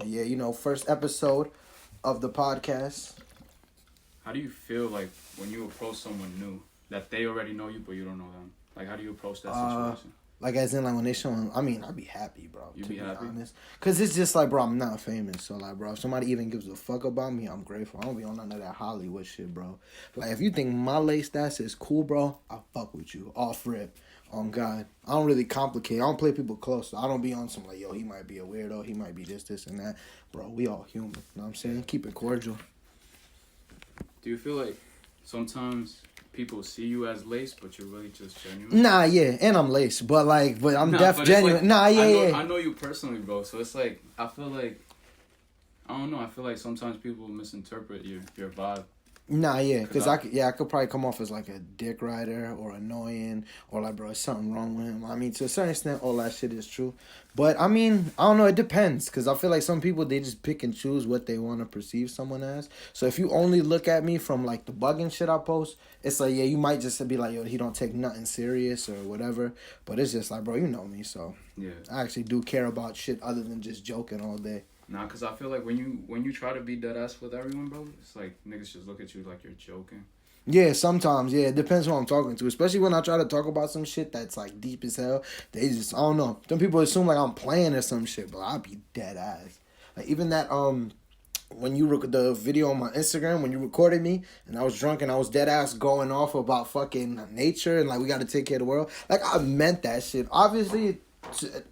Yeah, first episode of the podcast. How do you feel like when you approach someone new that they already know you but you don't know them? Like, how do you approach that situation? Like, as in, like, when they showing, I'd be happy, bro. You be happy? Honest. Because it's just like, bro, I'm not famous. So, like, bro, if somebody even gives a fuck about me, I'm grateful. I don't be on none of that Hollywood shit, bro. Like, if you think my late stats is cool, bro, I'll fuck with you. Off rip. On God. I don't really complicate. I don't play people close. So I don't be on some, like, yo, he might be a weirdo. He might be this, and that. Bro, we all human. You know what I'm saying? Keep it cordial. Do you feel like sometimes people see you as lace, but you're really just genuine? Nah, yeah, and I'm lace, but I'm genuine. Like, Yeah. I know you personally, bro. So it's like I feel like I don't know. I feel like sometimes people misinterpret your vibe. Nah, yeah, because I could probably come off as like a dick rider or annoying or like, bro, something wrong with him. I mean, to a certain extent, all that shit is true. But I mean, I don't know, it depends, because I feel like some people, they just pick and choose what they want to perceive someone as. So if you only look at me from like the bugging shit I post, it's like, yeah, you might just be like, yo, he don't take nothing serious or whatever. But it's just like, bro, you know me, so yeah, I actually do care about shit other than just joking all day. Nah, cause I feel like when you try to be dead ass with everyone, bro, it's like niggas just look at you like you're joking. Yeah, sometimes, yeah, it depends who I'm talking to. Especially when I try to talk about some shit that's like deep as hell. They just, I don't know. Some people assume like I'm playing or some shit, but I'll be dead ass. Like even that when you the video on my Instagram when you recorded me and I was drunk and I was dead ass going off about fucking nature and like we got to take care of the world. Like I meant that shit. Obviously,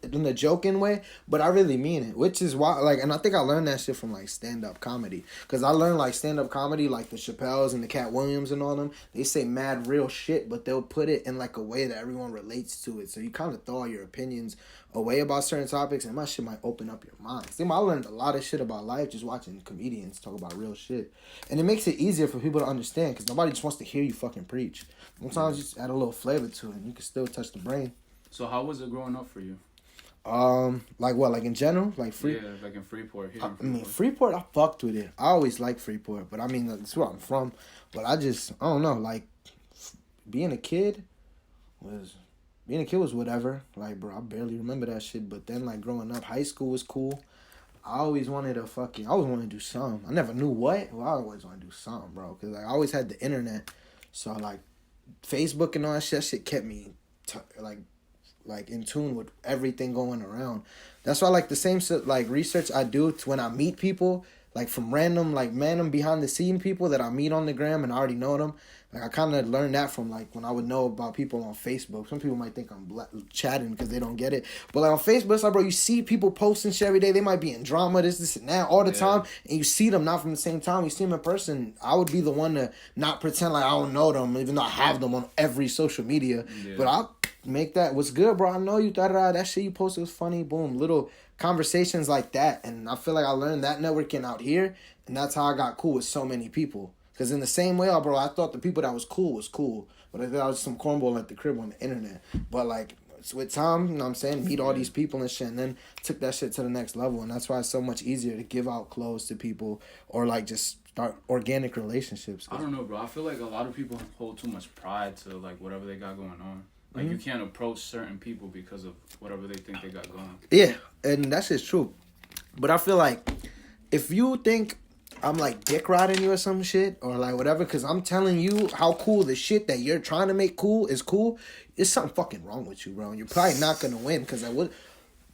in a joking way, but I really mean it, which is why, like, and I think I learned that shit from like stand-up comedy, because I learned like stand-up comedy, like the Chappelles and the Cat Williams and all them, they say mad real shit, but they'll put it in like a way that everyone relates to it, so you kind of throw all your opinions away about certain topics, and my shit might open up your mind. See, I learned a lot of shit about life just watching comedians talk about real shit, and it makes it easier for people to understand, because nobody just wants to hear you fucking preach. Sometimes you just add a little flavor to it, and you can still touch the brain. So how was it growing up for you? Like what? Like in general? Like Yeah, like in Freeport. Here in Freeport. I mean, Freeport, I fucked with it. I always liked Freeport, but I mean, that's where I'm from. But I don't know, like, being a kid was whatever. Like, bro, I barely remember that shit. But then, like, growing up, high school was cool. I always wanted to do something. I never knew what. Well, I always wanted to do something, bro. Because, like, I always had the internet. So, like, Facebook and all that shit kept me, like in tune with everything going around. That's why like the same like research I do when I meet people, like from random behind the scene people that I meet on the gram and I already know them. Like I kind of learned that from like when I would know about people on Facebook. Some people might think I'm chatting because they don't get it, but like on Facebook, it's like, bro, you see people posting shit every day. They might be in drama, this and that all the time, and you see them not from the same time. You see them in person. I would be the one to not pretend like I don't know them, even though I have them on every social media. Yeah. But I'll make that, what's good, bro? I know you, that shit you posted was funny. Boom, little conversations like that, and I feel like I learned that networking out here, and that's how I got cool with so many people. Because in the same way, bro, I thought the people that was cool, but I thought I was some cornball at the crib on the internet. But like with time, you know what I'm saying, meet all these people and shit, and then took that shit to the next level, and that's why it's so much easier to give out clothes to people or like just start organic relationships. I don't know, bro. I feel like a lot of people hold too much pride to like whatever they got going on. Like, you can't approach certain people because of whatever they think they got going. Yeah, and that's just true. But I feel like if you think I'm, like, dick riding you or some shit, or, like, whatever, because I'm telling you how cool the shit that you're trying to make cool is cool, there's something fucking wrong with you, bro. And you're probably not going to win, because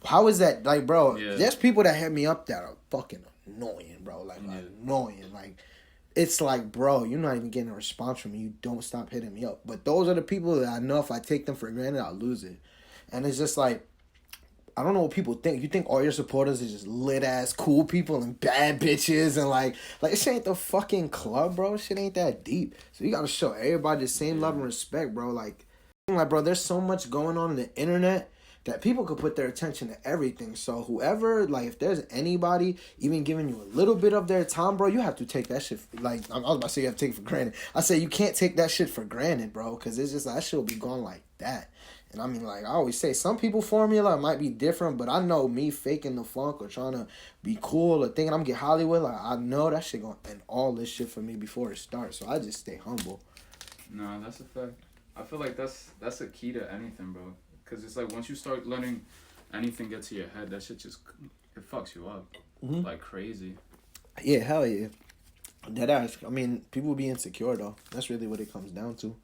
how is that? Like, bro, there's people that hit me up that are fucking annoying, bro. Like, annoying. Like, it's like, bro, you're not even getting a response from me. You don't stop hitting me up. But those are the people that I know if I take them for granted, I'll lose it. And it's just like, I don't know what people think. You think all your supporters are just lit-ass cool people and bad bitches and like this ain't the fucking club, bro. Shit ain't that deep. So you gotta show everybody the same love and respect, bro. Like, bro, there's so much going on the internet that people could put their attention to everything. So whoever, like, if there's anybody even giving you a little bit of their time, bro, you have to take that shit, like, I was about to say you have to take it for granted. I say you can't take that shit for granted, bro, because it's just, that shit will be gone like that. And I mean, like, I always say, some people formula might be different, but I know me faking the funk or trying to be cool or thinking I'm get Hollywood, like, I know that shit gonna end all this shit for me before it starts. So I just stay humble. Nah, that's a fact. I feel like that's a key to anything, bro. Because it's like once you start letting anything get to your head, that shit just, it fucks you up. like crazy. Yeah, hell yeah. That ass. I mean, people be insecure though. That's really what it comes down to.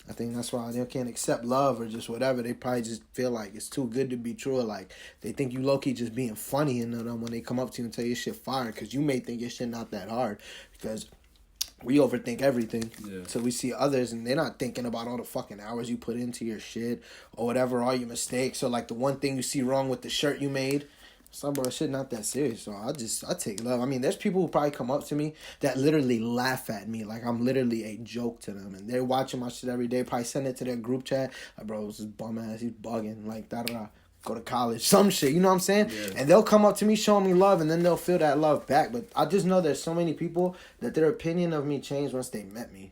I think that's why they can't accept love or just whatever. They probably just feel like it's too good to be true. Or like they think you low-key just being funny and them when they come up to you and tell you shit fire because you may think your shit not that hard because we overthink everything. Yeah. So we see others and they're not thinking about all the fucking hours you put into your shit or whatever, all your mistakes. Or like the one thing you see wrong with the shirt you made. Some bro, shit not that serious. So I take love. I mean, there's people who probably come up to me that literally laugh at me like I'm literally a joke to them, and they're watching my shit every day. Probably send it to their group chat. Like, bro, this is bum ass. He's bugging. Like da da da. Go to college, some shit. You know what I'm saying? Yeah. And they'll come up to me showing me love, and then they'll feel that love back. But I just know there's so many people that their opinion of me changed once they met me.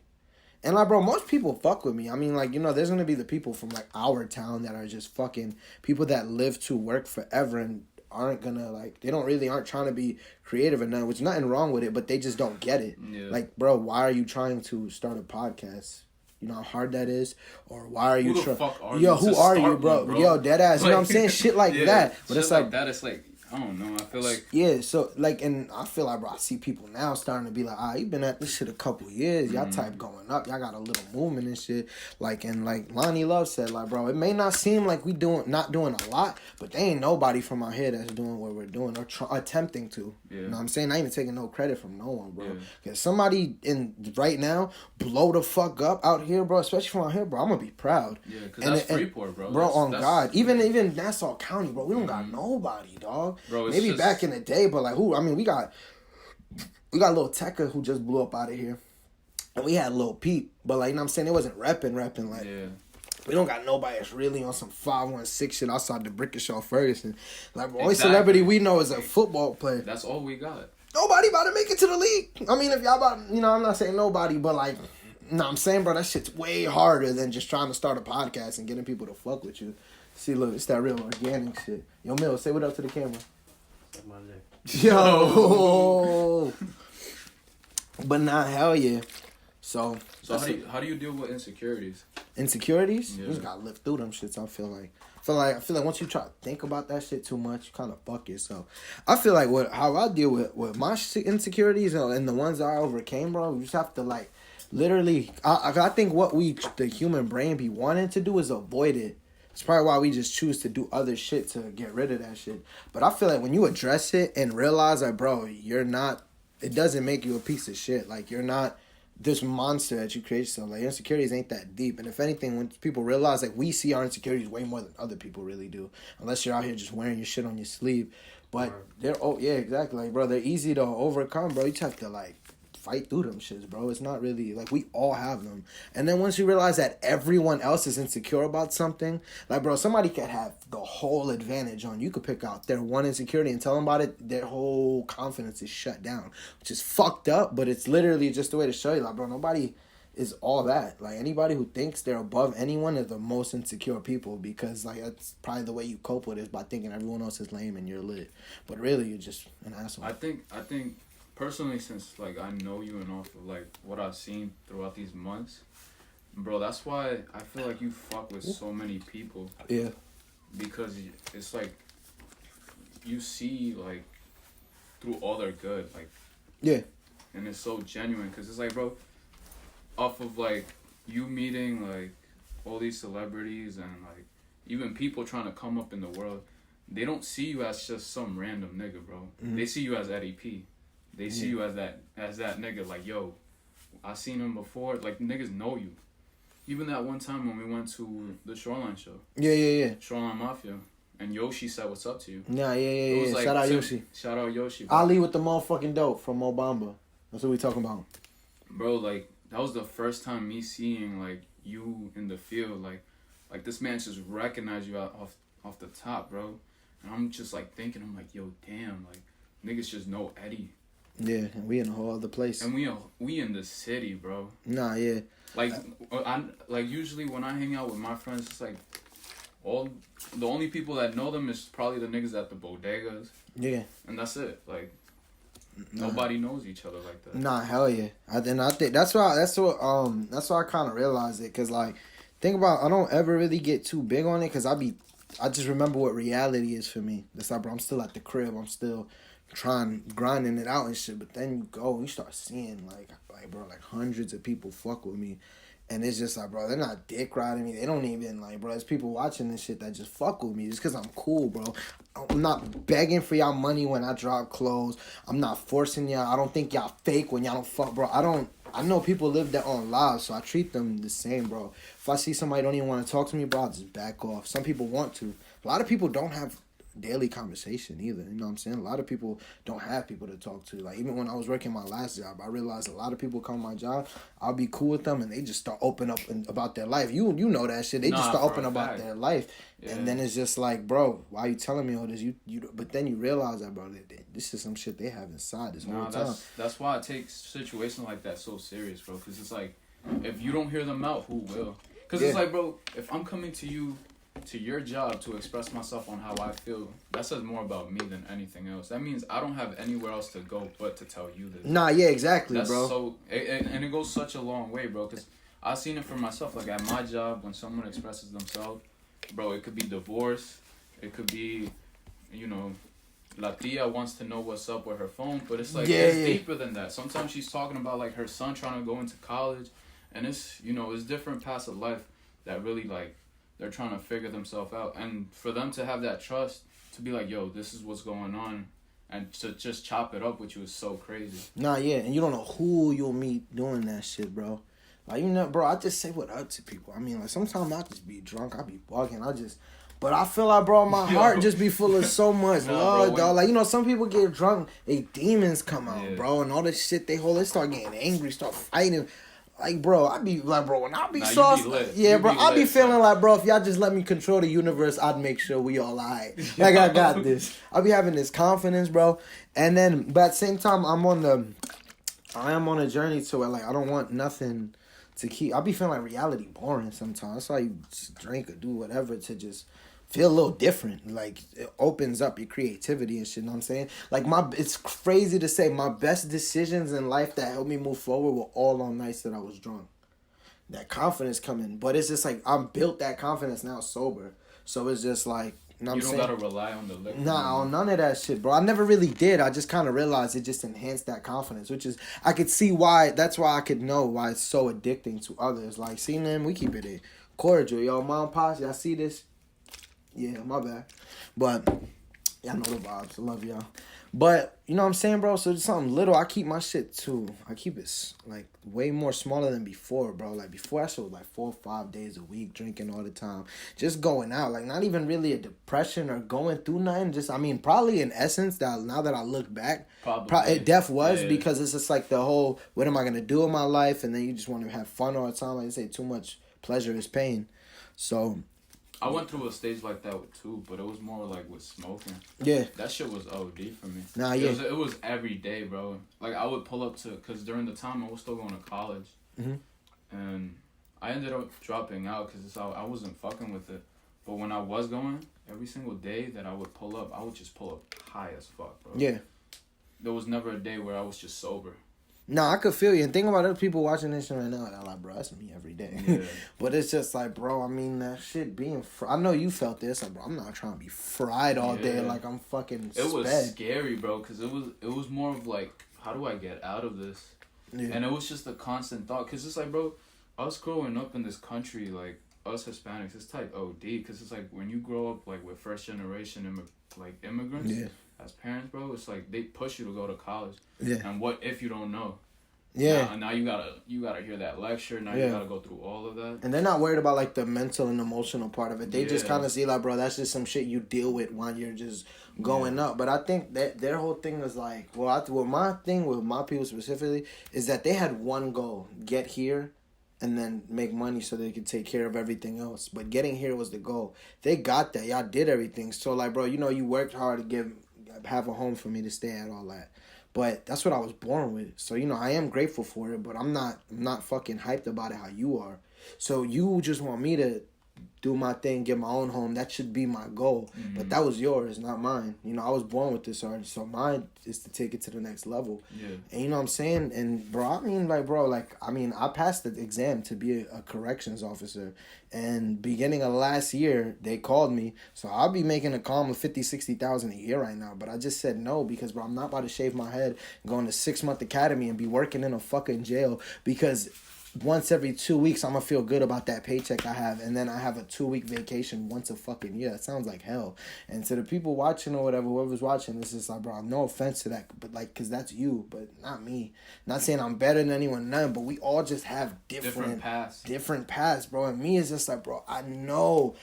And like, bro, most people fuck with me. I mean, like, you know, there's gonna be the people from like our town that are just fucking people that live to work forever and aren't gonna like they aren't trying to be creative or nothing, which nothing wrong with it, but they just don't get it. Yeah. Like, bro, why are you trying to start a podcast? You know how hard that is? Or why are you trying? Yo, who are you, bro? Yo, dead ass. You know what I'm saying? Shit like that. But shit it's like that. It's like I don't know. I feel like so like, and I feel like, bro, I see people now starting to be like, you been at this shit a couple years. Y'all type going up. Y'all got a little movement and shit. Like, and like Lonnie Love said, like, bro, it may not seem like we not doing a lot, but there ain't nobody from out here that's doing what we're doing or attempting to. Yeah. You know what I'm saying? I ain't even taking no credit from no one, bro. Yeah. Cause somebody right now blow the fuck up out here, bro. Especially from out here, bro. I'm gonna be proud. Yeah, cause that's Freeport, bro. Bro, that's God. Even Nassau County, bro. We don't got nobody, dog. Bro, maybe back in the day, but like who? I mean, we got Lil Tekka who just blew up out of here, and we had Lil Peep, but like, you know what I'm saying, it wasn't repping like. Yeah. We don't got nobody that's really on some 516 shit outside the Brickishaw Ferguson. Like, the only celebrity we know is a football player. That's all we got. Nobody about to make it to the league. I mean, if y'all about, you know, I'm not saying nobody, but like, no, I'm saying, bro, that shit's way harder than just trying to start a podcast and getting people to fuck with you. See, look, it's that real organic shit. Yo, Mill, say what up to the camera. Yo. But nah, hell yeah. So how do you deal with insecurities? Insecurities? Yeah. You just gotta live through them shits. I feel like once you try to think about that shit too much, you kind of fuck yourself. I feel like how I deal with my insecurities and the ones that I overcame, bro. You just have to like literally. I think what the human brain be wanting to do is avoid it. It's probably why we just choose to do other shit to get rid of that shit. But I feel like when you address it and realize that, bro, you're not. It doesn't make you a piece of shit. Like, you're not this monster that you create yourself. Like, your insecurities ain't that deep. And if anything, when people realize, like, we see our insecurities way more than other people really do. Unless you're out here just wearing your shit on your sleeve. But yeah, exactly. Like, bro, they're easy to overcome, bro. You just have to, like, fight through them shits, bro. It's not really, like, we all have them. And then once you realize that everyone else is insecure about something, like, bro, somebody could have the whole advantage on you. Could pick out their one insecurity and tell them about it, their whole confidence is shut down, which is fucked up, but it's literally just a way to show you, like, bro, nobody is all that. Like, anybody who thinks they're above anyone is the most insecure people, because, like, that's probably the way you cope with it, is by thinking everyone else is lame and you're lit. But really, you're just an asshole. I think personally, since like I know you and off of like what I've seen throughout these months, bro, that's why I feel like you fuck with so many people. Yeah. Because it's like you see like through all their good, like. Yeah. And it's so genuine, because it's like, bro, off of like you meeting like all these celebrities and like even people trying to come up in the world, they don't see you as just some random nigga, bro. Mm-hmm. They see you as Eddie P. They see you as that nigga, like, yo, I seen him before. Like, niggas know you. Even that one time when we went to the Shoreline show. Yeah. Shoreline Mafia. And Yoshi said what's up to you. Nah, yeah. Like, shout out Yoshi. Shout out Yoshi. Bro. Ali with the motherfucking dope from Mobamba. That's what we talking about. Bro, like, that was the first time me seeing, like, you in the field. Like this man just recognized you off the top, bro. And I'm just, like, thinking, I'm like, yo, damn, like, niggas just know Eddie. Yeah, and we in a whole other place. And we in the city, bro. Nah, yeah. Like, usually when I hang out with my friends, it's like the only people that know them is probably the niggas at the bodegas. Yeah. And that's it. Like, nobody knows each other like that. Nah, hell yeah. I think that's why I kind of realized it, cause like, think about, I don't ever really get too big on it, cause I just remember what reality is for me. That's like, bro, I'm still at the crib. I'm still trying grinding it out and shit. But then you go and you start seeing like bro, like hundreds of people fuck with me. And it's just like, bro, they're not dick riding me. They don't even, like, bro, there's people watching this shit that just fuck with me just because I'm cool, bro. I'm not begging for y'all money when I drop clothes. I'm not forcing y'all. I don't think y'all fake when y'all don't fuck, bro. I know people live their own lives, so I treat them the same, bro. If I see somebody don't even want to talk to me, bro, I'll just back off. Some people want to. A lot of people don't have daily conversation either. You know what I'm saying? A lot of people don't have people to talk to. Like, even when I was working my last job, I realized a lot of people come to my job, I'll be cool with them, and they just start open up about their life. You know that shit. They just start open about their life. Yeah. And then it's just like, bro, why are you telling me all this? But then you realize that, bro, this is some shit they have inside this whole time. That's why I take situations like that so serious, bro, because it's like, if you don't hear them out, who will? Because it's like, bro, if I'm coming to you, to your job, to express myself on how I feel, that says more about me than anything else. That means I don't have anywhere else to go but to tell you this. Nah, yeah, exactly, that's bro. So, and it goes such a long way, bro, because I've seen it for myself. Like, at my job, when someone expresses themselves, bro, it could be divorce, it could be, you know, La tia wants to know what's up with her phone, but it's like, it's deeper than that. Sometimes she's talking about, like, her son trying to go into college, and it's, you know, it's different paths of life that really, like, they're trying to figure themselves out. And for them to have that trust, to be like, yo, this is what's going on, and to just chop it up with you is so crazy. Nah, yeah, and you don't know who you'll meet doing that shit, bro. Like, you know, bro, I just say what up to people. I mean, like, sometimes I just be drunk, I be bugging, but I feel like, bro, my heart just be full of so much love, dog. Like, you know, some people get drunk, they demons come out, bro, and all this shit they start getting angry, start fighting. Like, bro, I be like, bro, when I be sauce, bro, I be feeling like, bro, if y'all just let me control the universe, I'd make sure we all alright. Like, I got this. I be having this confidence, bro. And then, but at the same time, I am on a journey to where, like, I don't want nothing to keep. I be feeling like reality boring sometimes. That's why you just drink or do whatever to just feel a little different. Like, it opens up your creativity and shit, you know what I'm saying? Like, it's crazy to say, my best decisions in life that helped me move forward were all on nights that I was drunk. That confidence coming. But it's just like, I'm built that confidence now sober. So it's just like, you know what I'm saying? You don't gotta rely on the liquor. Nah, on none of that shit, bro. I never really did. I just kind of realized it just enhanced that confidence, which is, I could see why, that's why I could know why it's so addicting to others. Like, seeing them, we keep it cordial. Yo, mom, pops, y'all see this? Yeah, my bad. But y'all know the vibes. I love y'all. But, you know what I'm saying, bro? So just something little. I keep my shit, too. I keep it, like, way more smaller than before, bro. Like, before, I was, like, 4 or 5 days a week, drinking all the time. Just going out. Like, not even really a depression or going through nothing. Just, I mean, probably in essence, that now that I look back, it def was, because it's just, like, the whole, what am I going to do in my life? And then you just want to have fun all the time. Like I say, too much pleasure is pain. So I went through a stage like that too, but it was more like with smoking. Yeah. That shit was OD for me. Nah, yeah. It was every day, bro. Like, I would pull up to, because during the time I was still going to college. Mm-hmm. And I ended up dropping out because I wasn't fucking with it. But when I was going, every single day that I would pull up, I would just pull up high as fuck, bro. Yeah. There was never a day where I was just sober. Nah, I could feel you. And think about other people watching this shit right now. They're like, bro, that's me every day. Yeah. But it's just like, bro, I mean, that shit being... I know you felt this. Like, bro, I'm not trying to be fried all day like I'm fucking It was scary, bro, because it was more of like, how do I get out of this? Yeah. And it was just a constant thought. Because it's like, bro, us growing up in this country, like, us Hispanics, it's type OD. Because it's like, when you grow up, like, with first generation immigrants... Yeah. As parents, bro, it's like they push you to go to college. Yeah. And what if you don't know? Yeah. Now you gotta hear that lecture. Now you gotta go through all of that. And they're not worried about like the mental and emotional part of it. They just kind of see like, bro, that's just some shit you deal with while you're just going up. But I think that their whole thing is like, my thing with my people specifically is that they had one goal: get here. And then make money so they could take care of everything else. But getting here was the goal. They got that. Y'all did everything. So like, bro, you know, you worked hard to have a home for me to stay at, all that. But that's what I was born with. So, you know, I am grateful for it, but I'm not fucking hyped about it how you are. So you just want me to do my thing, get my own home. That should be my goal. Mm-hmm. But that was yours, not mine. You know, I was born with this already, so mine is to take it to the next level. Yeah. And you know what I'm saying? And bro, I passed the exam to be a corrections officer. And beginning of last year, they called me. So I'll be making a calm of 50, 60,000 a year right now. But I just said no because, bro, I'm not about to shave my head, going to 6-month academy and be working in a fucking jail because once every 2 weeks, I'm going to feel good about that paycheck I have. And then I have a 2-week vacation once a fucking year. That sounds like hell. And to the people watching or whatever, whoever's watching, this is like, bro, no offense to that. But like, because that's you, but not me. Not saying I'm better than anyone, none. But we all just have different paths, bro. And me is just like, bro, I know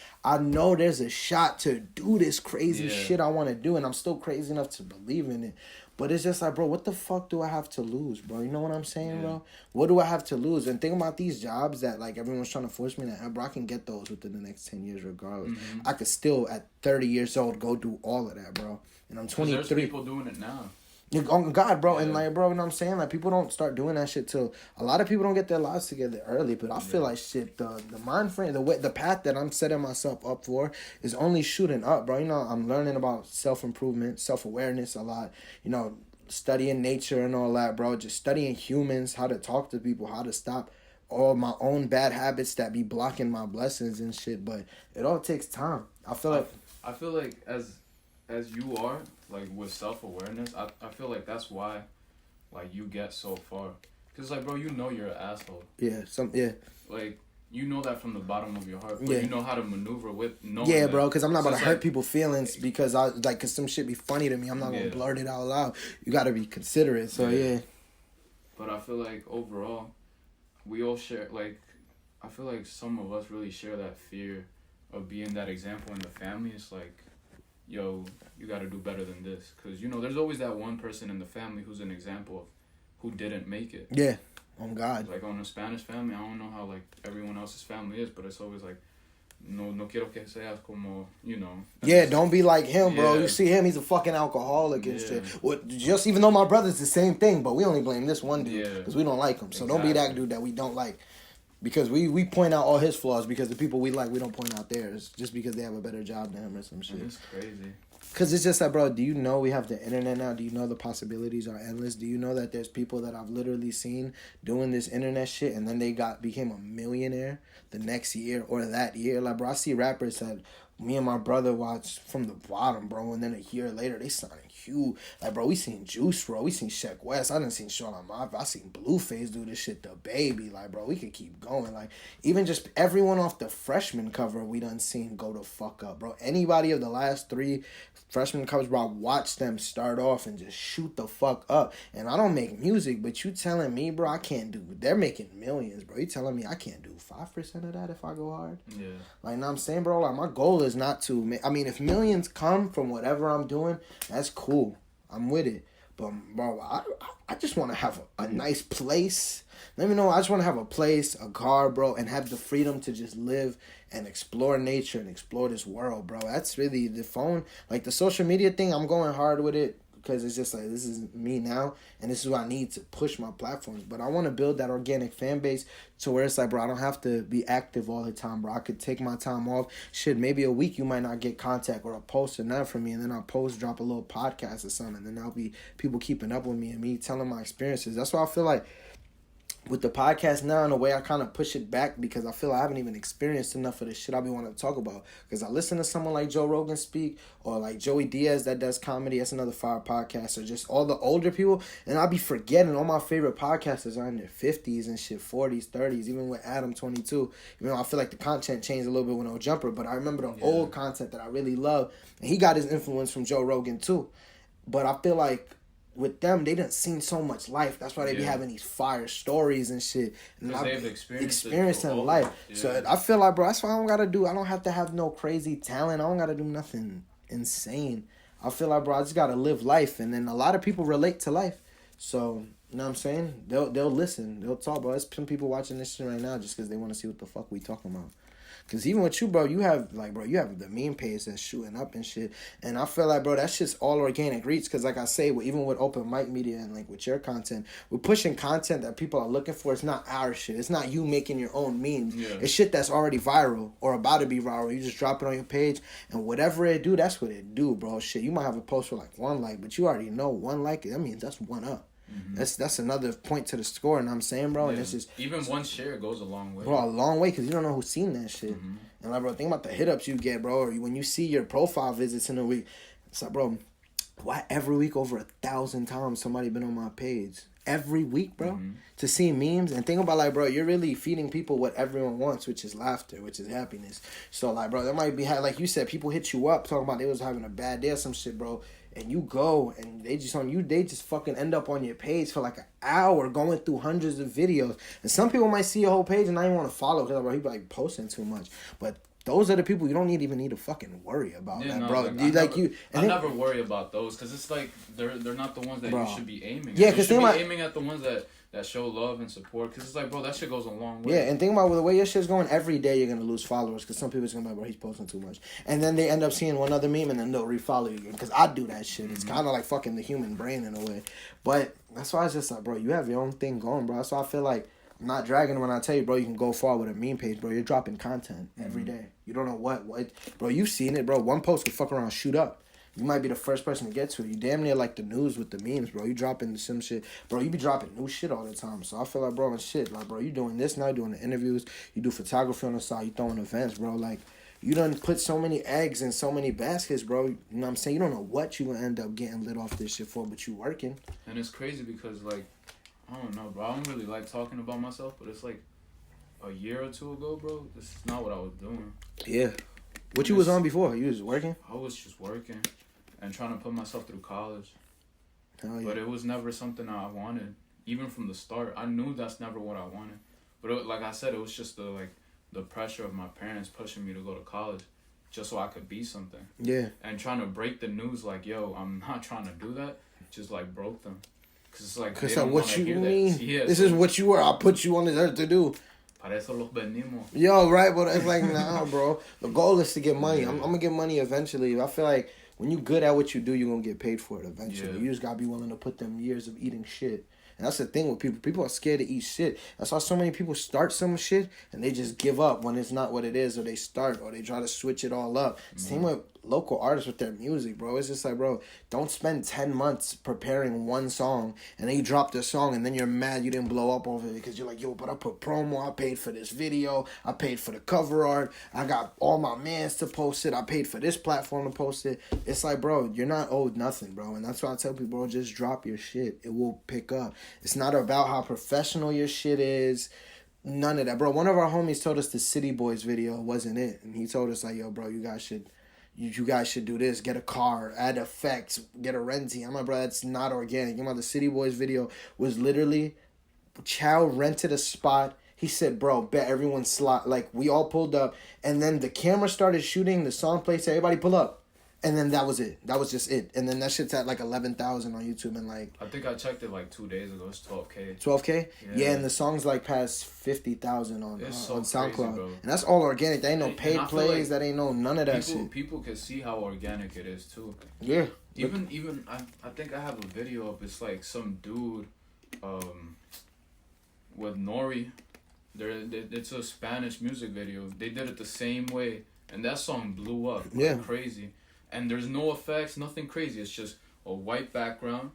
there's a shot to do this crazy shit I want to do. And I'm still crazy enough to believe in it. But it's just like, bro, what the fuck do I have to lose, bro? You know what I'm saying, bro? What do I have to lose? And think about these jobs that, like, everyone's trying to force me to have, bro. I can get those within the next 10 years regardless. Mm-hmm. I could still, at 30 years old, go do all of that, bro. And I'm 23. There's people doing it now. Oh, God, bro. Yeah. And, like, bro, you know what I'm saying? Like, people don't start doing that shit till... A lot of people don't get their lives together early, but I feel like, shit, the mind frame, the path that I'm setting myself up for is only shooting up, bro. You know, I'm learning about self-improvement, self-awareness a lot, you know, studying nature and all that, bro. Just studying humans, how to talk to people, how to stop all my own bad habits that be blocking my blessings and shit. But it all takes time. I feel like as you are, like, with self-awareness, I feel like that's why, like, you get so far. Because, like, bro, you know you're an asshole. Yeah, Like, you know that from the bottom of your heart, but you know how to maneuver with knowing that. Bro, because I'm not about to hurt people's feelings because cause some shit be funny to me. I'm not gonna blurt it out loud. You gotta be considerate. So But I feel like overall, we all share. Like, I feel like some of us really share that fear of being that example in the family. It's like, yo, you gotta do better than this, because you know there's always that one person in the family who's an example of who didn't make it. Yeah. Oh, God. Like, on a Spanish family, I don't know how, like, everyone else's family is, but it's always like, no quiero que seas como, you know. Yeah, don't be like him, bro. You see him, he's a fucking alcoholic and shit. Well, just even though my brother's the same thing, but we only blame this one dude because we don't like him. So don't be that dude that we don't like. Because we point out all his flaws because the people we like, we don't point out theirs just because they have a better job than him or some shit. It's crazy. Because it's just like, bro, do you know we have the internet now? Do you know the possibilities are endless? Do you know that there's people that I've literally seen doing this internet shit and then they became a millionaire the next year or that year? Like, bro, I see rappers that me and my brother watched from the bottom, bro, and then a year later they signing huge. Like, bro, we seen Juice, bro. We seen Sheck West. I done seen Sean Lamont. I seen Blueface do this shit, the baby. Like, bro, we could keep going. Like, even just everyone off the freshman cover we done seen go the fuck up, bro. Anybody of the last 3 freshman covers, bro, I watched them start off and just shoot the fuck up. And I don't make music, but you telling me, bro, I can't do. They're making millions, bro. You telling me I can't do 5% of that if I go hard? Yeah. Like, you know what I'm saying, bro? Like, my goal is not to. I mean, if millions come from whatever I'm doing, that's cool. I'm with it. But, bro, I just want to have a nice place. Let me know. I just want to have a place, a car, bro, and have the freedom to just live and explore nature and explore this world, bro. That's really the phone. Like, the social media thing, I'm going hard with it because it's just like, this is me now, and this is what I need to push my platforms. But I want to build that organic fan base to where it's like, bro, I don't have to be active all the time, bro. I could take my time off. Shit, maybe a week you might not get contact or a post or nothing from me, and then I'll drop a little podcast or something, and then I'll be people keeping up with me and me telling my experiences. That's why I feel like with the podcast now, in a way, I kind of push it back because I feel I haven't even experienced enough of the shit I be wanting to talk about. Because I listen to someone like Joe Rogan speak, or like Joey Diaz that does comedy. That's another fire podcast. Or just all the older people, and I be forgetting all my favorite podcasters are in their 50s and shit, 40s, 30s. Even with Adam 22, you know, I feel like the content changed a little bit with No Jumper, but I remember the old content that I really love, and he got his influence from Joe Rogan too. But I feel like with them, they done seen so much life. That's why they be having these fire stories and shit. And they've experienced in life. Yeah. So I feel like, bro, that's what I don't gotta do. I don't have to have no crazy talent. I don't gotta do nothing insane. I feel like, bro, I just gotta live life. And then a lot of people relate to life. So, you know what I'm saying? They'll listen. They'll talk, bro. There's some people watching this shit right now just because they want to see what the fuck we talking about. Because even with you, bro, you have the meme page that's shooting up and shit. And I feel like, bro, that's just all organic reach. Because like I say, even with open mic media and like with your content, we're pushing content that people are looking for. It's not our shit. It's not you making your own memes. Yeah. It's shit that's already viral or about to be viral. You just drop it on your page, and whatever it do, that's what it do, bro. Shit, you might have a post with like 1 like, but you already know 1 like. That means that's 1 up. Mm-hmm. That's another point to the score, and I'm saying, bro, and it's just even 1 share goes a long way, bro, a long way, because you don't know who's seen that shit. Mm-hmm. And like, bro, think about the hit ups you get, bro, or when you see your profile visits in a week. It's like, bro, why every week over 1,000 times somebody been on my page every week, bro, to see memes? And think about, like, bro, you're really feeding people what everyone wants, which is laughter, which is happiness. So like, bro, there might be, like you said, people hit you up talking about they was having a bad day or some shit, bro. And you go, and they just fucking end up on your page for like an hour going through hundreds of videos. And some people might see your whole page and not even want to follow because, bro, he be like posting too much. But those are the people you don't even need to fucking worry about, bro. I never worry about those, because it's like they're not the ones that you should be aiming at. Yeah, because you should be aiming at the ones that show love and support, because it's like, bro, that shit goes a long way. Yeah, and think about the way your shit's going, every day you're going to lose followers, because some people's going to be like, bro, he's posting too much. And then they end up seeing one other meme, and then they'll refollow you again, because I do that shit. It's kind of like fucking the human brain in a way. But that's why it's just like, bro, you have your own thing going, bro. That's why I feel like I'm not dragging when I tell you, bro, you can go far with a meme page, bro. You're dropping content every day. You don't know what. Bro, you've seen it, bro. One post could fuck around, shoot up. You might be the first person to get to it. You damn near like the news with the memes, bro. You dropping some shit. Bro, you be dropping new shit all the time. So I feel like, bro, and shit. Like, bro, you doing this now, you doing the interviews. You do photography on the side. You throwing events, bro. Like, you done put so many eggs in so many baskets, bro. You know what I'm saying? You don't know what you gonna end up getting lit off this shit for, but you working. And it's crazy because, like, I don't know, bro. I don't really like talking about myself, but it's like a year or two ago, bro, this is not what I was doing. Yeah. What you was on before? You was working? I was just working and trying to put myself through college. Hell yeah. But it was never something I wanted. Even from the start, I knew that's never what I wanted. But like I said, it was just the pressure of my parents pushing me to go to college just so I could be something. Yeah. And trying to break the news like, yo, I'm not trying to do that, just like broke them. Because it's like, they don't what you mean? Yeah, this is what you were. I put you on this earth to do. Para eso los venimos. Yo, right, but it's like, nah, bro. The goal is to get money. I'm gonna get money eventually. I feel like when you good at what you do, you're gonna get paid for it eventually. Yeah. You just gotta be willing to put them years of eating shit. And that's the thing with people. People are scared to eat shit. That's why so many people start some shit and they just give up when it's not what it is, or they start, or they try to switch it all up. Same with local artists with their music, bro. It's just like, bro, don't spend 10 months preparing one song and then you drop the song and then you're mad you didn't blow up over it because you're like, yo, but I put promo, I paid for this video, I paid for the cover art, I got all my mans to post it, I paid for this platform to post it. It's like, bro, you're not owed nothing, bro. And that's why I tell people, bro, just drop your shit. It will pick up. It's not about how professional your shit is. None of that, bro. One of our homies told us the City Boys video wasn't it. And he told us, like, yo, bro, you guys should do this. Get a car, add effects, get a renty. I'm like, bro, that's not organic. You know, the City Boys video was literally, Chow rented a spot. He said, bro, bet everyone slot. Like, we all pulled up. And then the camera started shooting. The song played, said, everybody pull up. And then that was it. That was just it. And then that shit's at like 11,000 on YouTube and like... I think I checked it like 2 days ago. It's 12K. 12K? Yeah, and the song's like past 50,000 on SoundCloud. Crazy, and that's all organic. That ain't no paid plays. Like that ain't no none of that shit. People can see how organic it is too. Yeah. Even I think I have a video of it's like some dude with Nori. It's a Spanish music video. They did it the same way. And that song blew up like crazy. And there's no effects, nothing crazy. It's just a white background,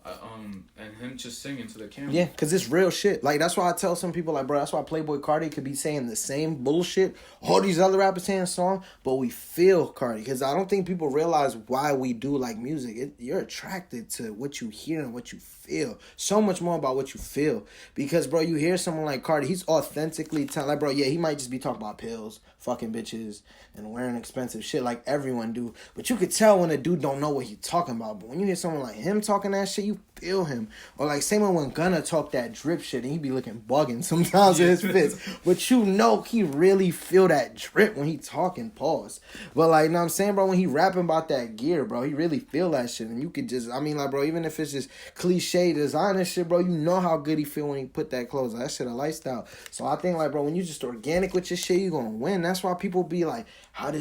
and him just singing to the camera. Yeah, because it's real shit. Like, that's why I tell some people, like, bro, that's why Playboy Cardi could be saying the same bullshit all these other rappers saying song, but we feel Cardi. Because I don't think people realize why we do like music. You're attracted to what you hear and what you feel. So much more about what you feel. Because, bro, you hear someone like Cardi, he's authentically telling, like, bro, yeah, he might just be talking about pills, fucking bitches, and wearing expensive shit like everyone do. But you could tell when a dude don't know what he's talking about. But when you hear someone like him talking that shit, you you feel him. Or like same when Gunna talk that drip shit and he be looking bugging sometimes in his fits. But you know he really feel that drip when he talking, pause. But like, you know what I'm saying, bro, when he rapping about that gear, bro, he really feel that shit. And you could just, I mean, like, bro, even if it's just cliche designer shit, bro, you know how good he feel when he put that clothes on. That shit a lifestyle. So I think, like, bro, when you just organic with your shit, you gonna win. That's why people be like, how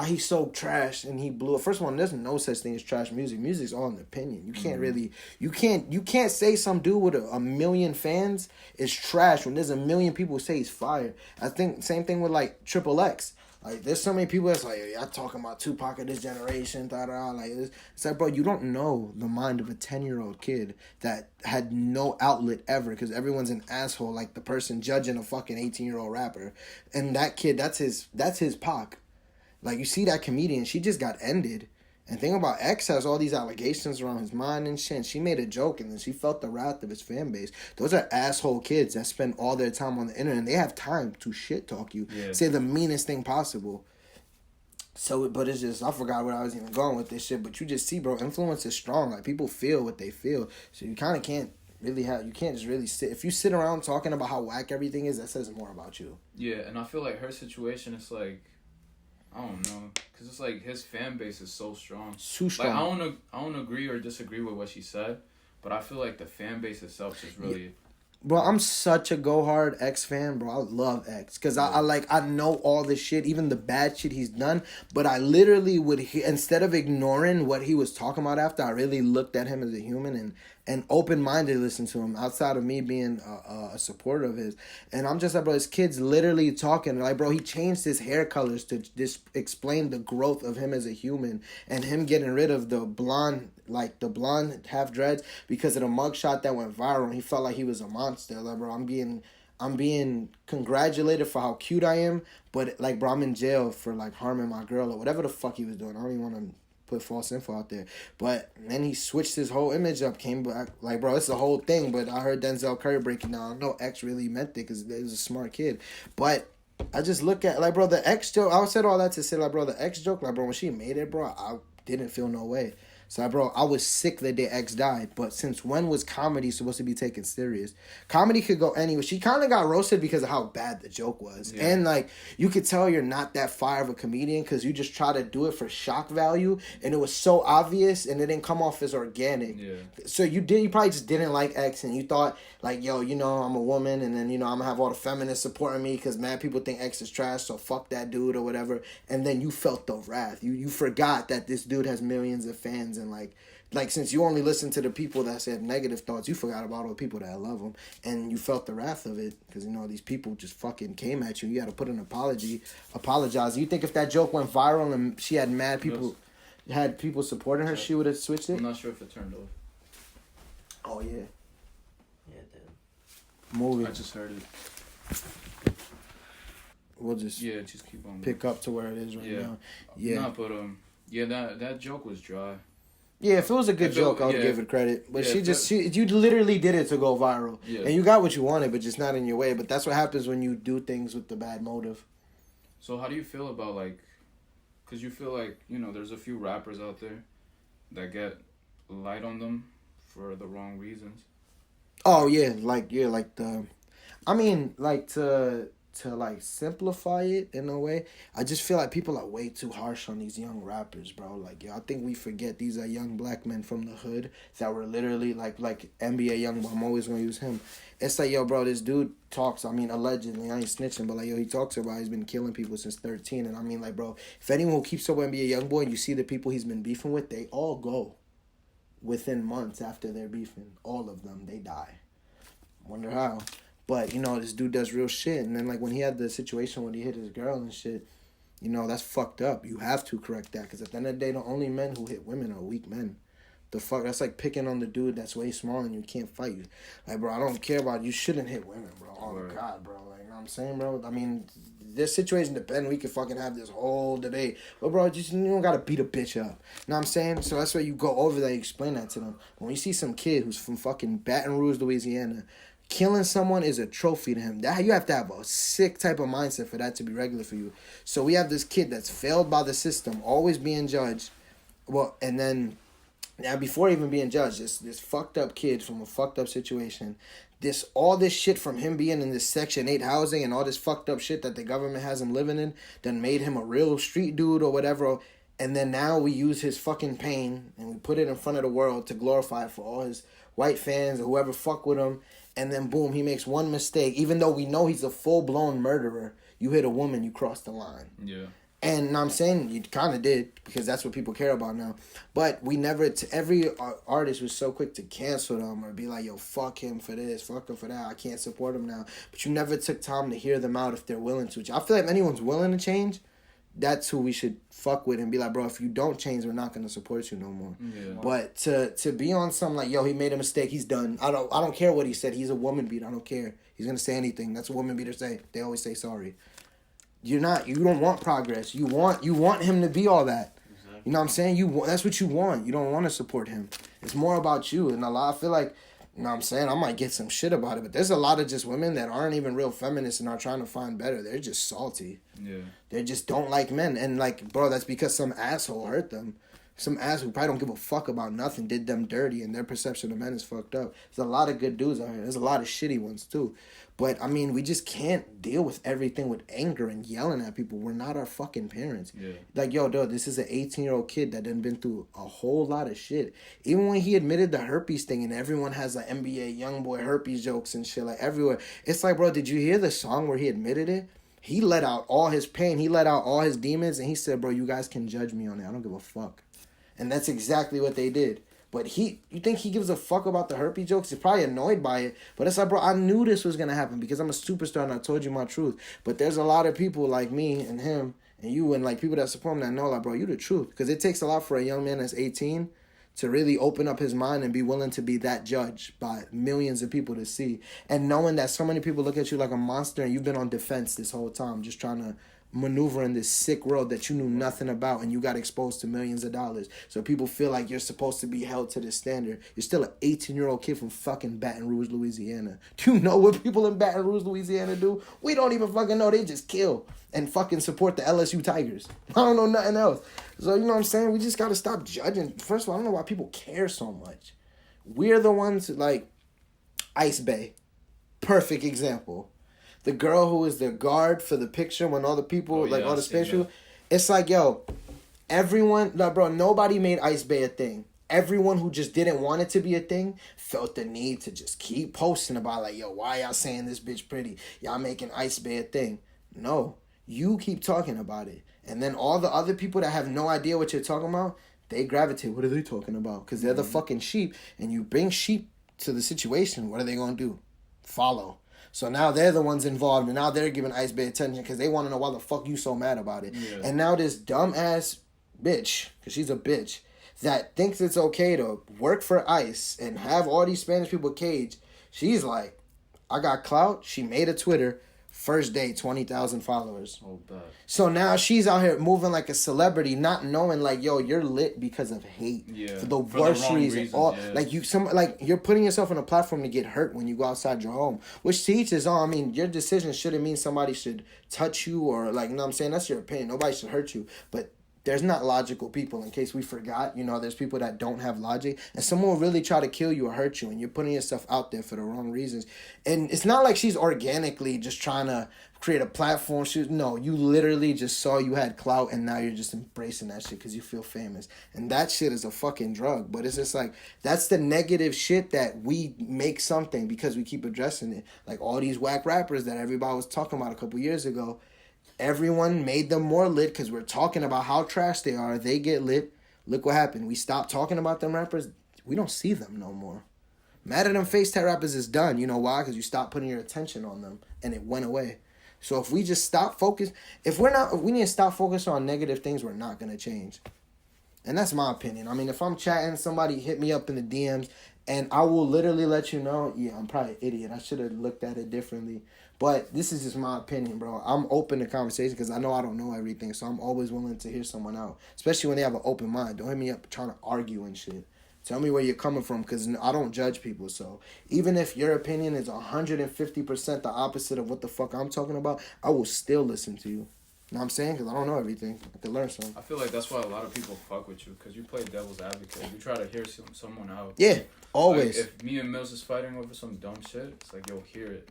he's so trash and he blew it. First of all, there's no such thing as trash music. Music's all an opinion. You can't really, you can't say some dude with a million fans is trash when there's a million people who say he's fire. I think same thing with like Triple X. Like there's so many people that's like, y'all talking about Tupac of this generation, like it's like, bro, you don't know the mind of a 10-year-old kid that had no outlet ever because everyone's an asshole, like the person judging a fucking 18-year-old rapper, and that kid, that's his Pac. Like, you see that comedian, she just got ended. And think about X has all these allegations around his mind and shit. And she made a joke and then she felt the wrath of his fan base. Those are asshole kids that spend all their time on the internet. And they have time to shit talk you. Yeah. Say the meanest thing possible. So, but it's just, I forgot where I was even going with this shit. But you just see, bro, influence is strong. Like, people feel what they feel. So you kind of can't really you can't just really sit. If you sit around talking about how whack everything is, that says more about you. Yeah, and I feel like her situation is like, I don't know, because it's like his fan base is so strong. So strong. Like, I don't agree or disagree with what she said, but I feel like the fan base itself is really... Yeah. Bro, I'm such a Go Hard X fan, bro. I love X. Because I know all the shit, even the bad shit he's done. But I literally would, instead of ignoring what he was talking about after, I really looked at him as a human and open-minded listened to him outside of me being a supporter of his. And I'm just like, bro, this kid's literally talking. Like, bro, he changed his hair colors to just explain the growth of him as a human and him getting rid of the blonde half dreads because of the mugshot that went viral. And he felt like he was a monster. Like, bro, I'm being congratulated for how cute I am, but like, bro, I'm in jail for like harming my girl or whatever the fuck he was doing. I don't even want to put false info out there. But then he switched his whole image up, came back. Like, bro, it's the whole thing. But I heard Denzel Curry breaking down. I know X really meant it because he was a smart kid. But I just look at, like, bro, the X joke. I said all that to say, like, bro, the X joke, like, bro, when she made it, bro, I didn't feel no way. So, bro, I was sick the day X died. But since when was comedy supposed to be taken serious? Comedy could go anywhere. She kind of got roasted because of how bad the joke was. Yeah. And, like, you could tell you're not that fire of a comedian because you just try to do it for shock value. And it was so obvious and it didn't come off as organic. Yeah. So you probably just didn't like X and you thought, like, yo, you know, I'm a woman and then, you know, I'm going to have all the feminists supporting me because mad people think X is trash, so fuck that dude or whatever. And then you felt the wrath. You forgot that this dude has millions of fans. And like since you only listen to the people that said negative thoughts, you forgot about all the people that love them, and you felt the wrath of it because, you know, these people just fucking came at you. You had to put an apologize. You think if that joke went viral and she had mad people, had people supporting her, she would have switched it? I'm not sure if it turned off. Oh yeah. Yeah, it did. Movie. I just heard it. We'll just keep on pick up to where it is right now. Yeah. No, but that joke was dry. Yeah, if it was a good joke, I would give it credit. But you literally did it to go viral. Yeah. And you got what you wanted, but just not in your way. But that's what happens when you do things with the bad motive. So how do you feel about, like, because you feel like, you know, there's a few rappers out there that get light on them for the wrong reasons? Oh, yeah. To like simplify it in a way, I just feel like people are way too harsh on these young rappers, bro. Like, yo, I think we forget these are young black men from the hood that were literally like NBA Youngboy. I'm always gonna use him. It's like, yo, bro, this dude talks. I mean, allegedly, I ain't snitching, but like, yo, he talks about he's been killing people since 13, and I mean, like, bro, if anyone who keeps up with NBA Youngboy and you see the people he's been beefing with, they all go within months after they're beefing. All of them, they die. Wonder how. But, you know, this dude does real shit. And then, like, when he had the situation when he hit his girl and shit, you know, that's fucked up. You have to correct that. Because at the end of the day, the only men who hit women are weak men. The fuck? That's like picking on the dude that's way smaller and you can't fight you. Like, bro, I don't care about you. Shouldn't hit women, bro. Oh, my God, bro. Like, you know what I'm saying, bro? I mean, this situation depends. We could fucking have this whole debate. But, bro, you don't got to beat a bitch up. You know what I'm saying? So that's why you go over that, you explain that to them. When you see some kid who's from fucking Baton Rouge, Louisiana, killing someone is a trophy to him. That you have to have a sick type of mindset for that to be regular for you. So we have this kid that's failed by the system, always being judged. Well, and then Now, before even being judged, this fucked up kid from a fucked up situation, all this shit from him being in this Section 8 housing and all this fucked up shit that the government has him living in, then made him a real street dude or whatever. And then now we use his fucking pain and we put it in front of the world to glorify it for all his white fans or whoever fuck with him. And then boom, he makes one mistake. Even though we know he's a full-blown murderer, you hit a woman, you cross the line. Yeah. And I'm saying you kind of did because that's what people care about now. But we never, every artist was so quick to cancel them or be like, yo, fuck him for this, fuck him for that. I can't support him now. But you never took time to hear them out if they're willing to. I feel like if anyone's willing to change, that's who we should fuck with and be like, bro, if you don't change, we're not gonna support you no more. Yeah. But to be on something like, yo, he made a mistake, he's done. I don't care what he said. He's a woman beater. I don't care. He's gonna say anything. That's what woman beaters say. They always say sorry. You don't want progress. You want him to be all that. Exactly. You know what I'm saying? That's what you want. You don't want to support him. It's more about you. And I feel like, you know what I'm saying? I might get some shit about it, but there's a lot of just women that aren't even real feminists and are trying to find better. They're just salty. Yeah. They just don't like men. And like, bro, that's because some asshole hurt them. Some ass who probably don't give a fuck about nothing did them dirty and their perception of men is fucked up. There's a lot of good dudes out here. There's a lot of shitty ones too. But, I mean, we just can't deal with everything with anger and yelling at people. We're not our fucking parents. Yeah. Like, yo, dude, this is an 18-year-old kid that done been through a whole lot of shit. Even when he admitted the herpes thing and everyone has like NBA YoungBoy herpes jokes and shit like everywhere. It's like, bro, did you hear the song where he admitted it? He let out all his pain. He let out all his demons. And he said, bro, you guys can judge me on it. I don't give a fuck. And that's exactly what they did. But you think he gives a fuck about the herpes jokes? He's probably annoyed by it. But it's like, bro, I knew this was going to happen because I'm a superstar and I told you my truth. But there's a lot of people like me and him and you and like people that support him that know, like, bro, you the truth. Because it takes a lot for a young man that's 18 to really open up his mind and be willing to be that judge by millions of people to see. And knowing that so many people look at you like a monster and you've been on defense this whole time just trying to maneuver in this sick world that you knew nothing about and you got exposed to millions of dollars. So people feel like you're supposed to be held to this standard. You're still an 18-year-old kid from fucking Baton Rouge, Louisiana. Do you know what people in Baton Rouge, Louisiana do? We don't even fucking know. They just kill and fucking support the LSU Tigers. I don't know nothing else. So, you know what I'm saying? We just got to stop judging. First of all, I don't know why people care so much. We're the ones like Ice Bay. Perfect example. The girl who is the guard for the picture when all the people, all the Spanish people, it's like, yo, everyone, like, bro, nobody made Ice Bay a thing. Everyone who just didn't want it to be a thing felt the need to just keep posting about, like, yo, why y'all saying this bitch pretty? Y'all making Ice Bay a thing. No, you keep talking about it. And then all the other people that have no idea what you're talking about, they gravitate. What are they talking about? Because they're the fucking sheep. And you bring sheep to the situation, what are they going to do? Follow. So now they're the ones involved, and now they're giving Ice Bay attention because they want to know why the fuck you so mad about it. Yeah. And now this dumb-ass bitch, because she's a bitch, that thinks it's okay to work for ICE and have all these Spanish people caged, she's like, I got clout. She made a Twitter. First day, 20,000 followers. Oh, bad. So now she's out here moving like a celebrity, not knowing like, yo, you're lit because of hate. Yeah. For the worst reason. Like you're putting yourself on a platform to get hurt when you go outside your home. Which to each his own. I mean, your decision shouldn't mean somebody should touch you or like, you know what I'm saying? That's your opinion. Nobody should hurt you. But there's not logical people, in case we forgot. You know, there's people that don't have logic. And someone will really try to kill you or hurt you. And you're putting yourself out there for the wrong reasons. And it's not like she's organically just trying to create a platform. No, you literally just saw you had clout. And now you're just embracing that shit because you feel famous. And that shit is a fucking drug. But it's just like, that's the negative shit that we make something because we keep addressing it. Like all these whack rappers that everybody was talking about a couple years ago. Everyone made them more lit because we're talking about how trash they are. They get lit. Look what happened. We stopped talking about them rappers. We don't see them no more. Mad at them face tag rappers is done. You know why? Because you stopped putting your attention on them and it went away. So if we just stop focus, if we need to stop focusing on negative things, we're not going to change. And that's my opinion. I mean, if I'm chatting, somebody hit me up in the DMs and I will literally let you know, yeah, I'm probably an idiot. I should have looked at it differently. But this is just my opinion, bro. I'm open to conversation because I know I don't know everything. So I'm always willing to hear someone out. Especially when they have an open mind. Don't hit me up trying to argue and shit. Tell me where you're coming from because I don't judge people. So even if your opinion is 150% the opposite of what the fuck I'm talking about, I will still listen to you. know what I'm saying? Because I don't know everything. I could learn something. I feel like that's why a lot of people fuck with you, because you play devil's advocate. You try to hear someone out. Yeah, always. Like, if me and Mills is fighting over some dumb shit, it's like you'll hear it,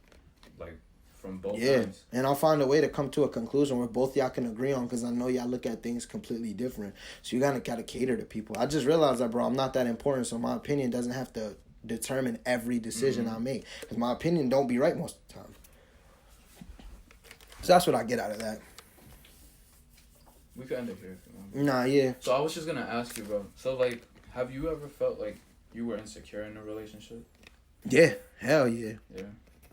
like, from both Yeah, ends. and I'll find a way to come to a conclusion where both y'all can agree on, because I know y'all look at things completely different. So you gotta cater to people. I just realized that, bro, I'm not that important, so my opinion doesn't have to determine every decision I make, because my opinion don't be right most of the time. So that's what I get out of that. We could end it here if you want. Nah, yeah. So I was just gonna ask you, bro. So, like, have you ever felt like you were insecure in a relationship? Yeah, hell yeah. Yeah.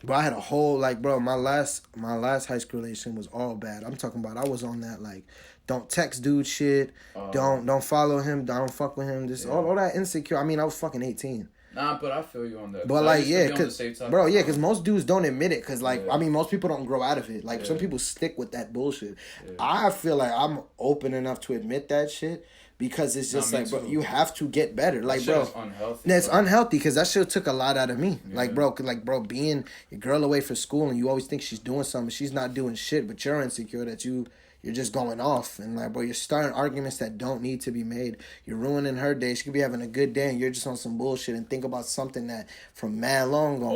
Bro, I had a whole, like, bro, my last high school relationship was all bad. I'm talking about I was on that, like, don't text dude shit, don't follow him, don't fuck with him, just all that insecure. I mean, I was fucking 18. Nah, but I feel you on that. But, like, yeah, because most dudes don't admit it, because, like, I mean, most people don't grow out of it. Like, some people stick with that bullshit. Yeah. I feel like I'm open enough to admit that shit, because it's just like, bro, you have to get better. Like, bro, it's unhealthy, because that shit took a lot out of me. Yeah. Like, bro, being your girl away for school, and you always think she's doing something, she's not doing shit, but you're insecure that you're just going off. And, like, bro, you're starting arguments that don't need to be made. You're ruining her day. She could be having a good day, and you're just on some bullshit and think about something that from mad long ago.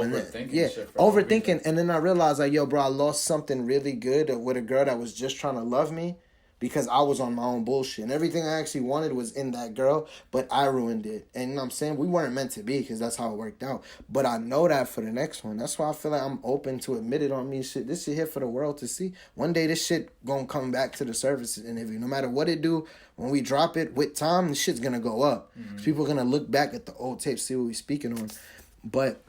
Overthinking. And then I realized, like, yo, bro, I lost something really good with a girl that was just trying to love me, because I was on my own bullshit. And everything I actually wanted was in that girl, but I ruined it. And you know what I'm saying? We weren't meant to be, because that's how it worked out. But I know that for the next one. That's why I feel like I'm open to admit it on me. Shit, this shit here for the world to see. One day this shit gonna come back to the surface. And if no matter what it do, when we drop it with time, the shit's gonna go up. Mm-hmm. People are gonna look back at the old tapes, see what we speaking on. But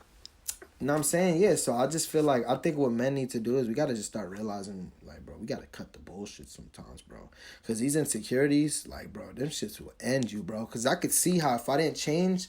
you know what I'm saying? Yeah, so I just feel like, I think what men need to do is we got to just start realizing, like, bro, we got to cut the bullshit sometimes, bro. Because these insecurities, like, bro, them shits will end you, bro. Because I could see how if I didn't change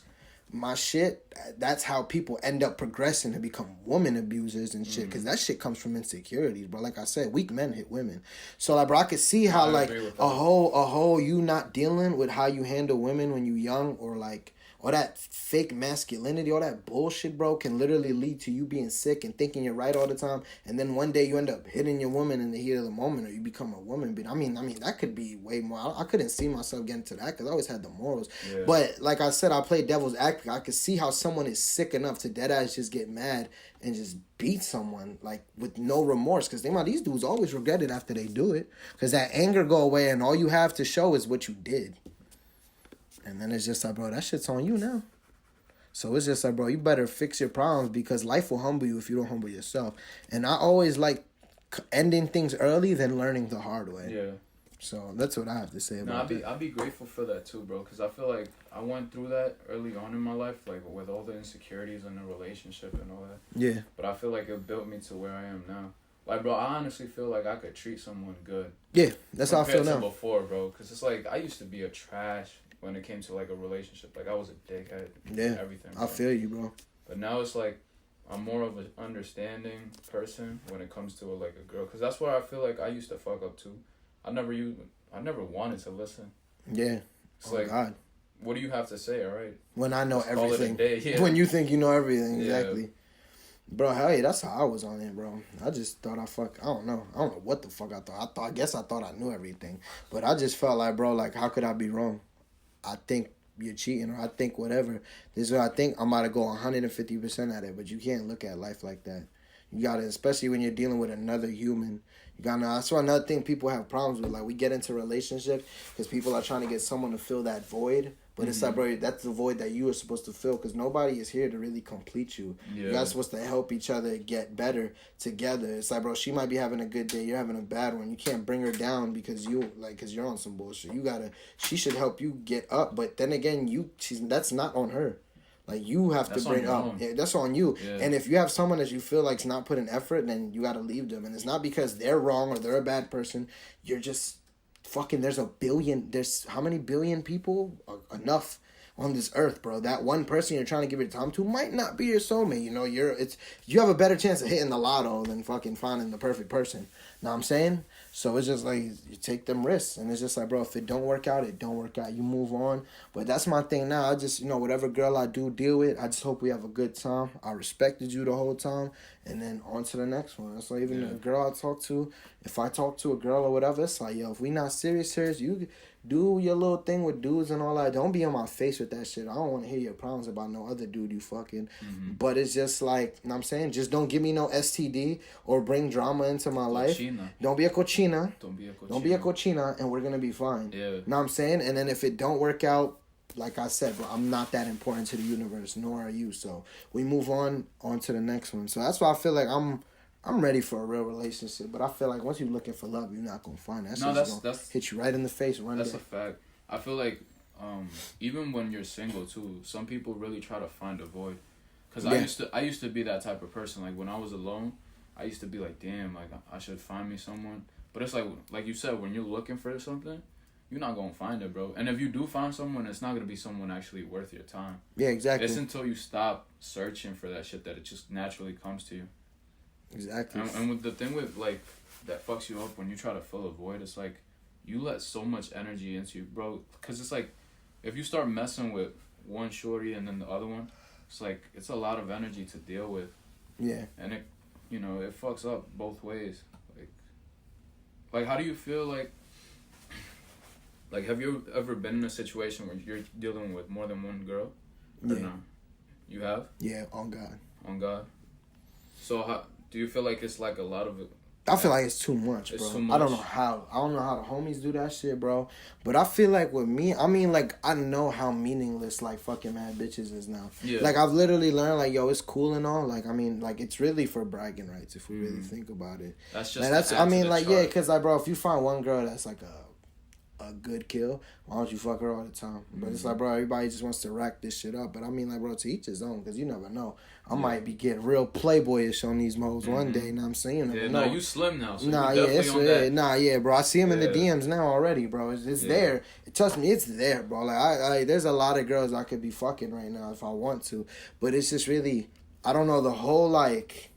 my shit, that's how people end up progressing to become woman abusers and shit. Because that shit comes from insecurities, bro. Like I said, weak men hit women. So, like, bro, I could see how, like, a whole you not dealing with how you handle women when you young, or, like, all that fake masculinity, all that bullshit, bro, can literally lead to you being sick and thinking you're right all the time. And then one day you end up hitting your woman in the heat of the moment, or you become a woman. But I mean, that could be way more. I couldn't see myself getting to that, because I always had the morals. Yeah. But like I said, I play devil's advocate. I could see how someone is sick enough to deadass just get mad and just beat someone, like, with no remorse. Because these dudes always regret it after they do it. Because that anger go away, and all you have to show is what you did. And then it's just like, bro, that shit's on you now. So it's just like, bro, you better fix your problems, because life will humble you if you don't humble yourself. And I always like ending things early than learning the hard way. Yeah. So that's what I have to say about it. I'd be grateful for that too, bro, because I feel like I went through that early on in my life, like with all the insecurities in the relationship and all that. Yeah. But I feel like it built me to where I am now. Like, bro, I honestly feel like I could treat someone good. Yeah, that's how I feel now. Before, bro, because it's like I used to be a trash when it came to, like, a relationship. Like, I was a dickhead. Yeah, everything. Bro. I feel you, bro. But now it's like I'm more of an understanding person when it comes to, like, a girl. Because that's where I feel like I used to fuck up, too. I never wanted to listen. Yeah. It's like, God. What do you have to say, all right? When I know everything. Yeah. When you think you know everything, exactly. Yeah. Bro, hell yeah, that's how I was on it, bro. I just thought I don't know what the fuck I thought. I guess I thought I knew everything. But I just felt like, bro, like, how could I be wrong? I think you're cheating, or I think whatever. This is what I think. I'm about to go 150% at it, but you can't look at life like that. You gotta, especially when you're dealing with another human. You gotta know. That's why another thing people have problems with. Like, we get into relationships because people are trying to get someone to fill that void. But it's like, bro, that's the void that you are supposed to fill, because nobody is here to really complete you. Yeah. You guys are supposed to help each other get better together. It's like, bro, she might be having a good day, you're having a bad one. You can't bring her down because you're on some bullshit. She should help you get up, but then again, that's not on her. Like, you have to bring up. Yeah, that's on you. Yeah. And if you have someone that you feel like's not putting effort, then you got to leave them. And it's not because they're wrong or they're a bad person. You're just fucking, there's how many billion people? Enough on this earth, bro. That one person you're trying to give your time to might not be your soulmate. You know, you have a better chance of hitting the lotto than fucking finding the perfect person. Know what I'm saying? So it's just like you take them risks, and it's just like, bro, if it don't work out, it don't work out. You move on. But that's my thing now. I just, whatever girl I do deal with, I just hope we have a good time. I respected you the whole time, and then on to the next one. That's like even a girl I talk to. If I talk to a girl or whatever, it's like, yo, if we not serious, you do your little thing with dudes and all that. Don't be on my face with that shit. I don't want to hear your problems about no other dude you fucking. Mm-hmm. But it's just like, you know what I'm saying? Just don't give me no STD or bring drama into my life. Don't be a cochina. Don't be a cochina, and we're going to be fine. Yeah. You know what I'm saying? And then if it don't work out, like I said, bro, I'm not that important to the universe, nor are you. So we move on to the next one. So that's why I feel like I'm ready for a real relationship, but I feel like once you're looking for love, you're not gonna find it. That's hit you right in the face one day. That's a fact. I feel like even when you're single too, some people really try to find a void. Cause I used to be that type of person. Like when I was alone, I used to be like, damn, like I should find me someone. But it's like you said, when you're looking for something, you're not gonna find it, bro. And if you do find someone, it's not gonna be someone actually worth your time. Yeah, exactly. It's until you stop searching for that shit that it just naturally comes to you. Exactly. And with the thing with, like, that fucks you up when you try to fill a void, it's like, you let so much energy into you, bro. Because it's like, if you start messing with one shorty and then the other one, it's like, it's a lot of energy to deal with. Yeah. And it, it fucks up both ways. Like how do you feel like have you ever been in a situation where you're dealing with more than one girl? Or Yeah. No? You have? Yeah, on God. On God. So how do you feel like it's like a lot of it? I feel like it's too much, bro. It's too much. I don't know how the homies do that shit, bro. But I feel like with me, I mean, like, I know how meaningless, like, fucking mad bitches is now. Yeah. Like, I've literally learned, like, yo, it's cool and all. Like, I mean, like, it's really for bragging rights if we really think about it. That's just like, I mean, like, yeah, because, like, bro, if you find one girl that's, like, a good kill, why don't you fuck her all the time? But it's like, bro, everybody just wants to rack this shit up. But I mean, like, bro, to each his own, because you never know. I might be getting real playboyish on these modes one day, you know what I'm saying? You never know. No, you slim now, so bro, I see him in the DMs now already, bro. It's there. Trust me, it's there, bro. Like, I there's a lot of girls I could be fucking right now if I want to. But it's just really, I don't know, the whole, like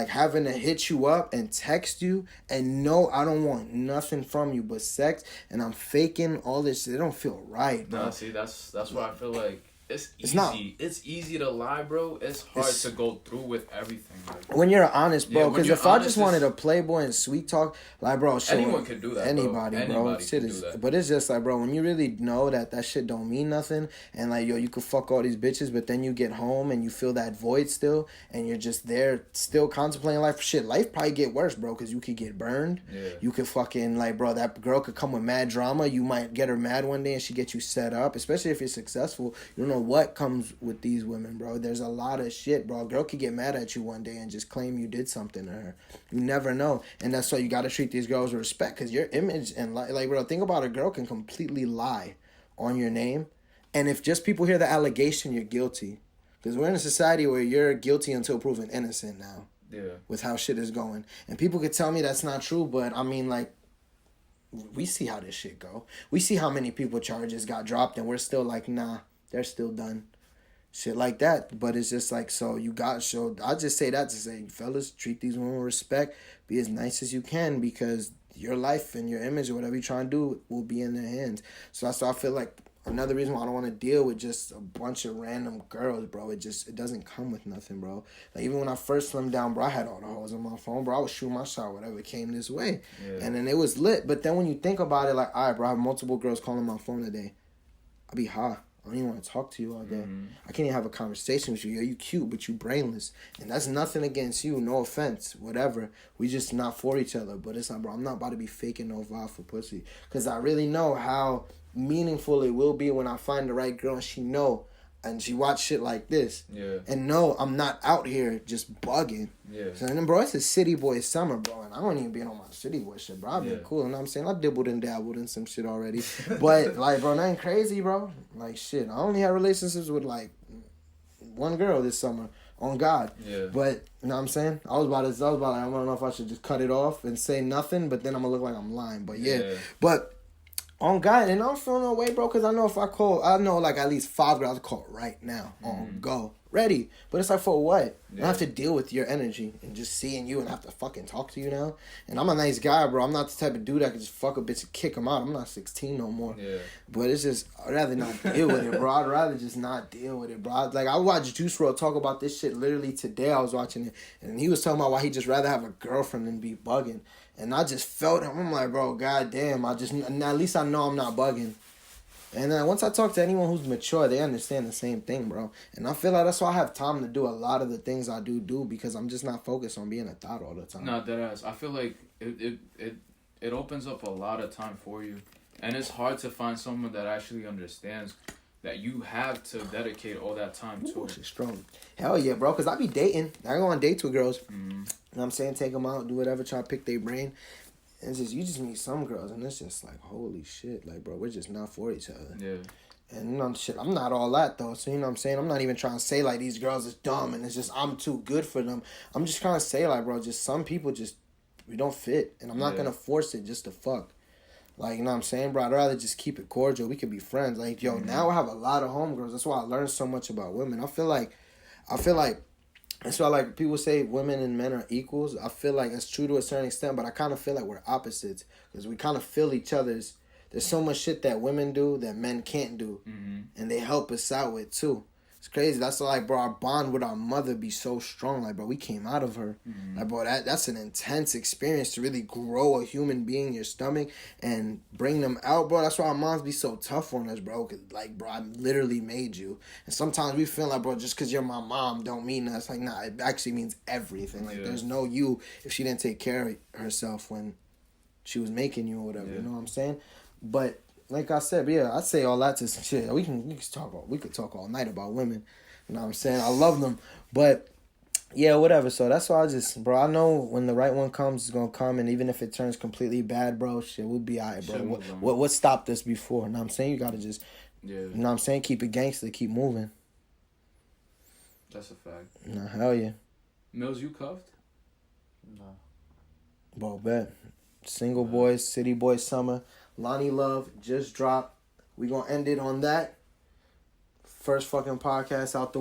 having to hit you up and text you and no, I don't want nothing from you but sex, and I'm faking all this shit. It don't feel right, bro. Nah, see, that's why I feel like it's easy to lie, bro. It's hard to go through with everything. Like, when you're honest, bro. Because if I just wanted a it's playboy and sweet talk, like, bro, anyone could do that. Anybody, bro. Shit is, but it's just like, bro, when you really know that shit don't mean nothing, and like, yo, you could fuck all these bitches, but then you get home and you feel that void still, and you're just there still contemplating life. Shit, life probably get worse, bro, because you could get burned. Yeah. You could fucking, like, bro, that girl could come with mad drama. You might get her mad one day and she get you set up, especially if you're successful. You don't know what comes with these women, bro. There's a lot of shit, bro. A girl could get mad at you one day and just claim you did something to her. You never know. And that's why you got to treat these girls with respect, because your image and, like, bro, think about, a girl can completely lie on your name. And if just people hear the allegation, you're guilty. Because we're in a society where you're guilty until proven innocent now. Yeah. With how shit is going. And people could tell me that's not true, but I mean, like, we see how this shit go. We see how many people charges got dropped and we're still like, nah, they're still done. Shit like that. But it's just like, so you got, so I just say that to say, fellas, treat these women with respect. Be as nice as you can, because your life and your image or whatever you're trying to do will be in their hands. So that's why I feel like another reason why I don't want to deal with just a bunch of random girls, bro. It doesn't come with nothing, bro. Like, even when I first slimmed down, bro, I had all the hoes on my phone, bro. I was shooting my shot, whatever came this way. Yeah. And then it was lit. But then when you think about it, like, all right, bro, I have multiple girls calling my phone today. I be high. I don't even want to talk to you all day. Mm-hmm. I can't even have a conversation with you. Yo, you cute, but you brainless. And that's nothing against you. No offense. Whatever. We just not for each other. But it's like, bro, I'm not about to be faking no vibe for pussy. Because I really know how meaningful it will be when I find the right girl and she know and she watch shit like this. Yeah. And no, I'm not out here just bugging. Yeah. So then, bro, it's a city boy summer, bro, and I don't even be on my city boy shit, bro. I've been cool, you know what I'm saying? I dibbled and dabbled in some shit already. But, like, bro, nothing crazy, bro. Like, shit, I only had relationships with, like, one girl this summer. On God. Yeah. But, you know what I'm saying? I was about like, I don't know if I should just cut it off and say nothing, but then I'm going to look like I'm lying. But, yeah. But, on God, and I don't feel no way, bro, because I know if I call, I know, like, at least 5 girls I call right now. On go. ready. But it's like, for what? Yeah. I have to deal with your energy and just seeing you and have to fucking talk to you now. And I'm a nice guy, bro. I'm not the type of dude that can just fuck a bitch and kick him out. I'm not 16 no more. Yeah. But it's just, I'd rather not deal with it, bro. I'd rather just not deal with it, bro. Like, I watched Juice WRLD talk about this shit literally today. I was watching it. And he was talking about why he just rather have a girlfriend than be bugging. And I just felt him. I'm like, bro, goddamn. At least I know I'm not bugging. And then once I talk to anyone who's mature, they understand the same thing, bro. And I feel like that's why I have time to do a lot of the things I do because I'm just not focused on being a thought all the time. No, deadass. I feel like it opens up a lot of time for you. And it's hard to find someone that actually understands that you have to dedicate all that time to. Ooh, she's strong. Hell yeah, bro. Because I be dating. I go on dates with girls. Mm-hmm. You know what I'm saying? Take them out, do whatever, try to pick their brain. And it's just, you just meet some girls, and it's just like, holy shit. Like, bro, we're just not for each other. Yeah. And, you know, shit, I'm not all that, though. So, you know what I'm saying? I'm not even trying to say, like, these girls is dumb, and it's just, I'm too good for them. I'm just trying to say, like, bro, just some people just, we don't fit. And I'm not going to force it just to fuck. Like, you know what I'm saying, bro? I'd rather just keep it cordial. We could be friends. Like, yo, now I have a lot of homegirls. That's why I learned so much about women. I feel like, that's why, like, people say women and men are equals. I feel like that's true to a certain extent, but I kind of feel like we're opposites because we kind of feel each other's. There's so much shit that women do that men can't do, and they help us out with, too. It's crazy. That's why, like, bro, our bond with our mother be so strong. Like, bro, we came out of her. Like, bro, that's an intense experience to really grow a human being in your stomach and bring them out, bro. That's why our moms be so tough on us, bro. Cause, like, bro, I literally made you. And sometimes we feel like, bro, just because you're my mom don't mean that. It's like, nah, it actually means everything. Like, there's no you if she didn't take care of herself when she was making you or whatever. You know what I'm saying? But like I said, yeah, I say all that to some shit. We could talk all night about women. You know what I'm saying? I love them. But yeah, whatever. So that's why I know when the right one comes, it's gonna come, and even if it turns completely bad, bro, shit, we'll be alright, bro. What stopped us before? You know what I'm saying? You gotta just you know what I'm saying, keep it gangster, keep moving. That's a fact. Nah, hell yeah. Mills, you cuffed? No. Bro, bet. Single Boys, City Boys Summer. Lonnie Love just dropped. We gonna end it on that. First fucking podcast out the way.